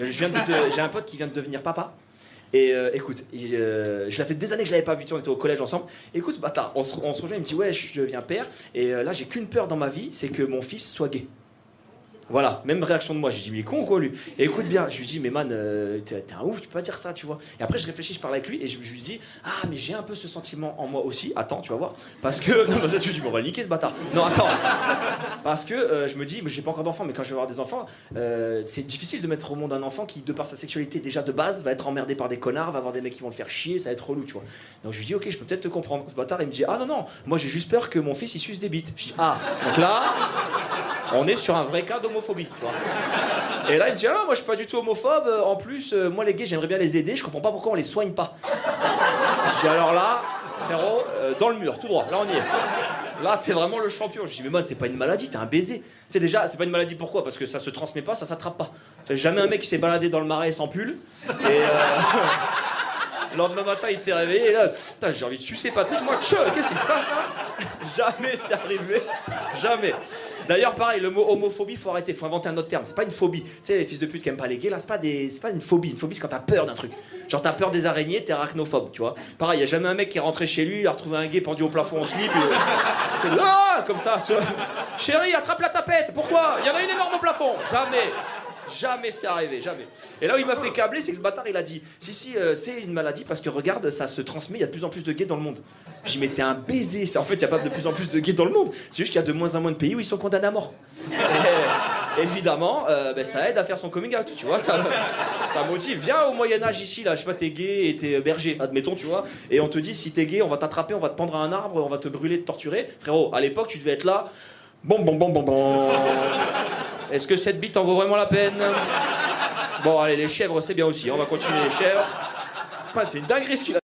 J'ai un pote qui vient de devenir papa. Et écoute, je l'ai fait des années que je l'avais pas vu, tu sais, on était au collège ensemble. Écoute, bâtard, on se rejoint, il me dit ouais, je deviens père. Et là, j'ai qu'une peur dans ma vie, c'est que mon fils soit gay. Voilà, même réaction de moi. J'ai dit, mais il est con ou quoi lui? Et écoute bien, je lui dis, mais man, t'es un ouf, tu peux pas dire ça, tu vois. Et après, je réfléchis, je parle avec lui et je lui dis, ah, mais j'ai un peu ce sentiment en moi aussi. Attends, tu vas voir. Parce que. Non, je lui dis, mais on va niquer ce bâtard. Non, attends. Parce que je me dis, mais j'ai pas encore d'enfants, mais quand je vais avoir des enfants, c'est difficile de mettre au monde un enfant qui, de par sa sexualité déjà de base, va être emmerdé par des connards, va avoir des mecs qui vont le faire chier, ça va être relou, tu vois. Donc je lui dis, ok, je peux peut-être te comprendre. Ce bâtard, il me dit, ah non, non, moi j'ai juste peur que mon fils il suce des bites. Je dis, ah, donc là. On est sur un vrai cas d'homophobie, tu vois. Et là, il me dit, ah, moi je suis pas du tout homophobe, en plus, moi les gays, j'aimerais bien les aider, je comprends pas pourquoi on les soigne pas. Je dis, alors là, frérot, dans le mur, tout droit, là on y est. Là, t'es vraiment le champion. Je dis, mais man, c'est pas une maladie, t'es un baiser. Tu sais, déjà, c'est pas une maladie, pourquoi? Parce que ça se transmet pas, ça s'attrape pas. T'as jamais un mec qui s'est baladé dans le marais sans pull, et le lendemain matin, il s'est réveillé, et là, putain, j'ai envie de sucer Patrick, moi, qu'est-ce qui se passe là? Jamais c'est arrivé, jamais. D'ailleurs, pareil, le mot homophobie, faut arrêter, faut inventer un autre terme. C'est pas une phobie. Tu sais, les fils de pute qui aiment pas les gays, là, c'est pas une phobie. Une phobie, c'est quand t'as peur d'un truc. Genre, t'as peur des araignées, t'es arachnophobe, tu vois. Pareil, y a jamais un mec qui est rentré chez lui, il a retrouvé un gay pendu au plafond en slip. Ah, comme ça, tu vois. Chérie, attrape la tapette, pourquoi? Il y en a une énorme au plafond. Jamais. Jamais c'est arrivé, jamais. Et là où il m'a fait câbler, c'est que ce bâtard, il a dit si, c'est une maladie parce que regarde, ça se transmet, il y a de plus en plus de gays dans le monde. J'ai dit, mais t'es un baiser. En fait, il n'y a pas de plus en plus de gays dans le monde. C'est juste qu'il y a de moins en moins de pays où ils sont condamnés à mort. Et, évidemment, ça aide à faire son coming out, tu vois. Ça motive. Viens au Moyen-Âge ici, là, je sais pas, t'es gay et t'es berger, admettons, tu vois. Et on te dit, si t'es gay, on va t'attraper, on va te pendre à un arbre, on va te brûler, te torturer. Frérot, à l'époque, tu devais être là. Bon. Est-ce que cette bite en vaut vraiment la peine? Bon, allez, les chèvres, c'est bien aussi. On va continuer les chèvres. Man, c'est une dinguerie ce qu'il a